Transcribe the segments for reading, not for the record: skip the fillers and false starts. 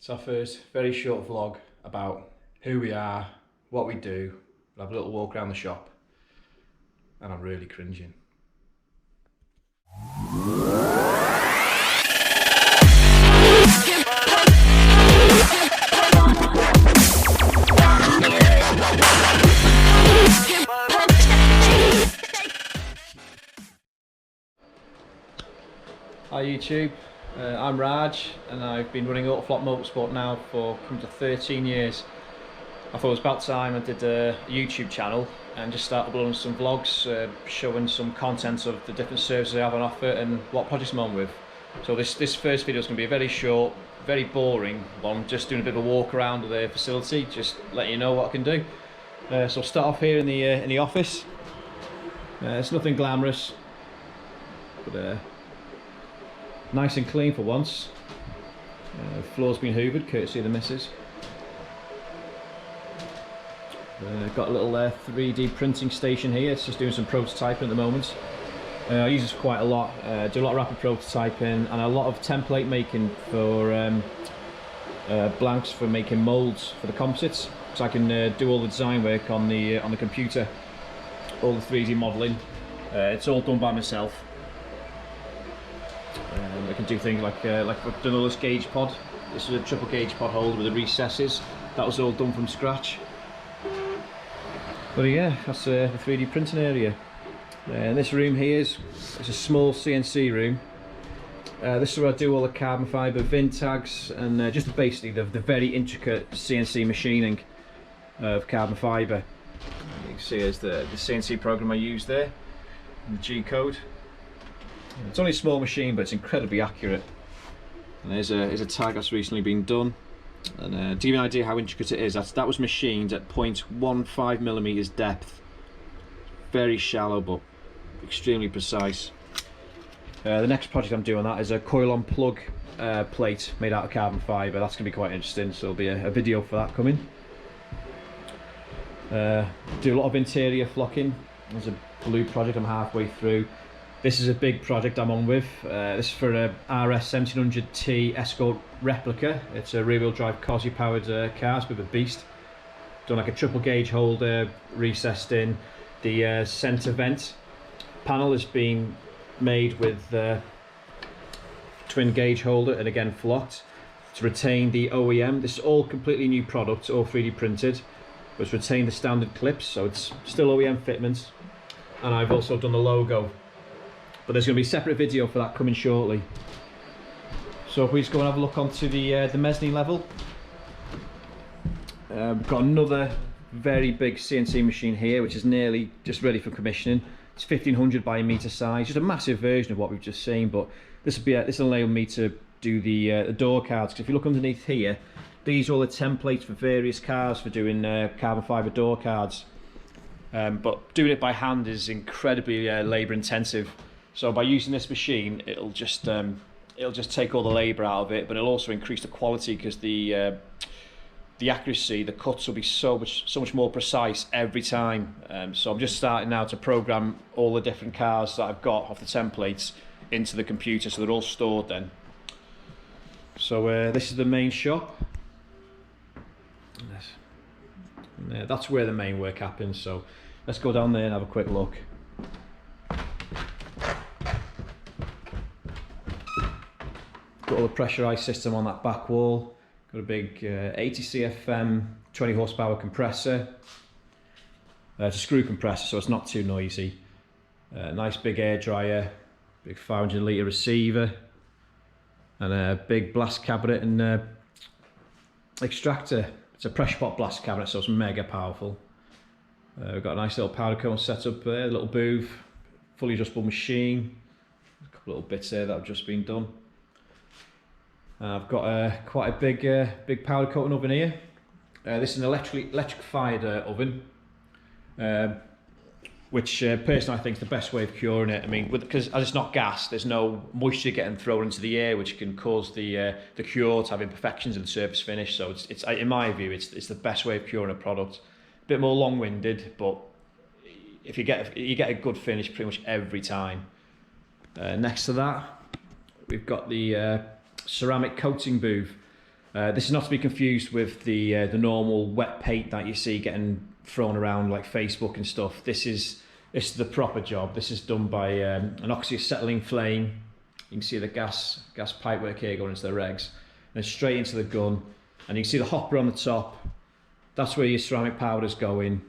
It's our first very short vlog about who we are, what we do. We'll have a little walk around the shop, and I'm really cringing. Hi YouTube, I'm Raj and I've been running Autoflock Motorsport now for coming to 13 years. I thought it was about time I did a YouTube channel and just start uploading some vlogs showing some content of the different services I have on offer and what projects I'm on with. So this first video is going to be a very short, very boring one, just doing a bit of a walk around the facility, just letting you know what I can do. So I'll start off here in the office. It's nothing glamorous, but nice and clean for once. Floor's been hoovered, courtesy of the missus. Got a little 3D printing station here. It's just doing some prototyping at the moment. I use this quite a lot. Do a lot of rapid prototyping and a lot of template making for blanks for making molds for the composites. So I can do all the design work on the computer, all the 3D modelling. It's all done by myself. I can do things like I've done all this gauge pod. This is a triple gauge pod holder with the recesses. That was all done from scratch. But yeah, that's the 3D printing area. And this room here is a small CNC room. This is where I do all the carbon fibre VIN tags and just basically the very intricate CNC machining of carbon fibre. You can see there's the CNC program I use there, and the G code. It's only a small machine, but it's incredibly accurate. And here's a tag that's recently been done. And to give you an idea how intricate it is, that was machined at 0.15mm depth. Very shallow, but extremely precise. The next project I'm doing that is a coil-on plug plate made out of carbon fibre. That's going to be quite interesting, so there'll be a video for that coming. Do a lot of interior flocking. There's a blue project I'm halfway through. This is a big project I'm on with. This is for a RS 1700T Escort replica. It's a rear-wheel drive Cosy powered car. It's a bit of a beast. Done like a triple gauge holder, recessed in. The centre vent panel has been made with twin gauge holder and again flocked to retain the OEM. This is all completely new product, all 3D printed, but it's retained the standard clips, so it's still OEM fitments. And I've also done the logo. But there's going to be a separate video for that coming shortly. So if we just go and have a look onto the mezzanine level. We've got another very big CNC machine here, which is nearly just ready for commissioning. It's 1500 by a metre size, just a massive version of what we've just seen, but this will enable me to do the door cards. Because if you look underneath here, these are all the templates for various cars for doing carbon fibre door cards. But doing it by hand is incredibly labour intensive. So by using this machine, it'll just take all the labour out of it, but it'll also increase the quality because the accuracy, the cuts will be so much more precise every time. So I'm just starting now to program all the different cars that I've got off the templates into the computer, so they're all stored then. So this is the main shop. And that's where the main work happens. So let's go down there and have a quick look. Got all the pressurised system on that back wall. Got a big 80 CFM 20 horsepower compressor. It's a screw compressor, so it's not too noisy. Nice big air dryer, big 500 litre receiver, and a big blast cabinet and extractor. It's a pressure pot blast cabinet, so it's mega powerful. We've got a nice little powder coating set up there, a little booth, fully adjustable machine. A couple little bits there that have just been done. I've got quite a big powder coating oven here. This is an electric fired oven, which personally I think is the best way of curing it. I mean, because as it's not gas, there's no moisture getting thrown into the air, which can cause the cure to have imperfections in the surface finish. So it's in my view, it's the best way of curing a product. A bit more long-winded, but if you get a good finish pretty much every time. Next to that, we've got the ceramic coating booth. This is not to be confused with the normal wet paint that you see getting thrown around like Facebook and stuff. This is the proper job. This is done by an oxyacetylene flame. You can see the gas pipework here going into the regs, and straight into the gun. And you can see the hopper on the top. That's where your ceramic powder's going.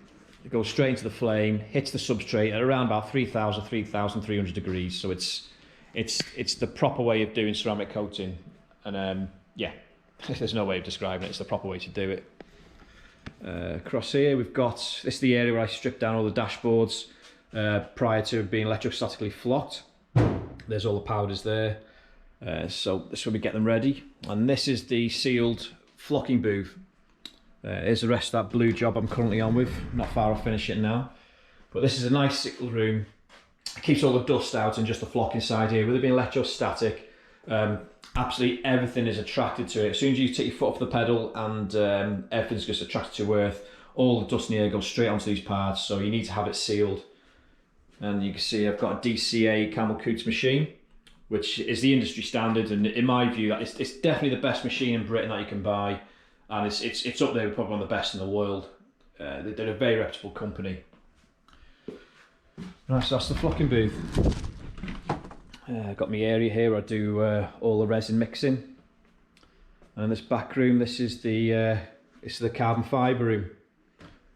It goes straight into the flame, hits the substrate at around about 3,300 degrees. So it's the proper way of doing ceramic coating, and yeah. There's no way of describing it, it's the proper way to do it. Across here we've got, this is the area where I stripped down all the dashboards prior to being electrostatically flocked. There's all the powders there. So this is where we get them ready. And this is the sealed flocking booth. Here's the rest of that blue job I'm currently on with. Not far off finishing now. But this is a nice little room. It keeps all the dust out and just the flock inside here. With it being electrostatic, absolutely everything is attracted to it. As soon as you take your foot off the pedal and everything's just attracted to earth, all the dust in the air goes straight onto these parts, so you need to have it sealed. And you can see I've got a DCA Camel Coots machine, which is the industry standard, and in my view it's definitely the best machine in Britain that you can buy, and it's up there with probably one of the best in the world. They're a very reputable company. Right, so that's the flocking booth. Got my area here where I do all the resin mixing, and in this back room, this is the carbon fibre room.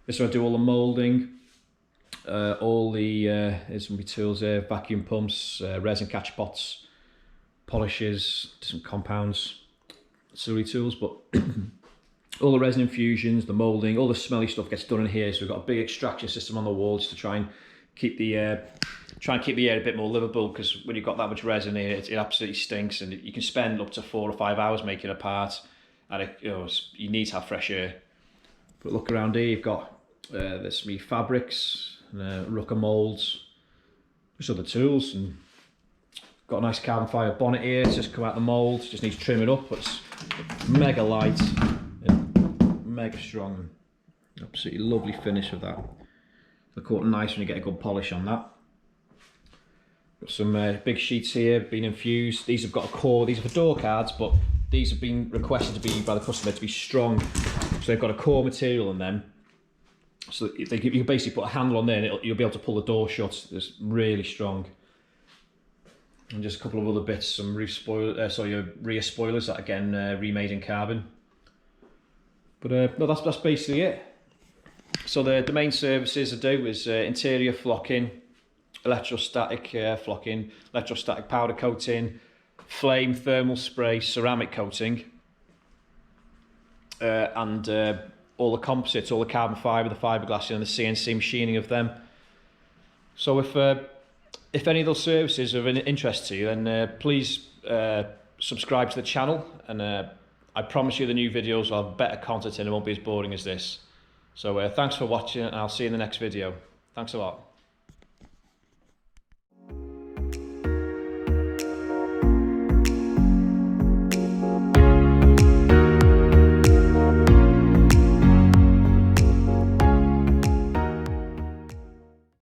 This is where I do all the moulding, all the here's some of my tools there: vacuum pumps, resin catch pots, polishes, some compounds, silly tools. But all the resin infusions, the moulding, all the smelly stuff gets done in here. So we've got a big extraction system on the walls to try and keep the air a bit more livable, because when you've got that much resin here, it absolutely stinks, and you can spend up to 4 or 5 hours making a part, and you need to have fresh air. But look around here, you've got there's me fabrics, rucker moulds, just other tools, and got a nice carbon fibre bonnet here. It's just come out the mould, just need to trim it up, but it's mega light and mega strong. Absolutely lovely finish of that. They're caught nice when you get a good polish on that. Got some big sheets here, been infused. These have got a core. These are for door cards, but these have been requested to be by the customer to be strong. So they've got a core material in them. So you can basically put a handle on there, and you'll be able to pull the door shut. It's really strong. And just a couple of other bits, some rear spoilers that again remade in carbon. But no, that's basically it. So the main services I do is interior flocking, electrostatic flocking, electrostatic powder coating, flame thermal spray, ceramic coating, and all the composites, all the carbon fibre, the fiberglass, and the CNC machining of them. So if any of those services are of interest to you, then please subscribe to the channel, and I promise you the new videos will have better content and it won't be as boring as this. So thanks for watching, and I'll see you in the next video. Thanks a lot.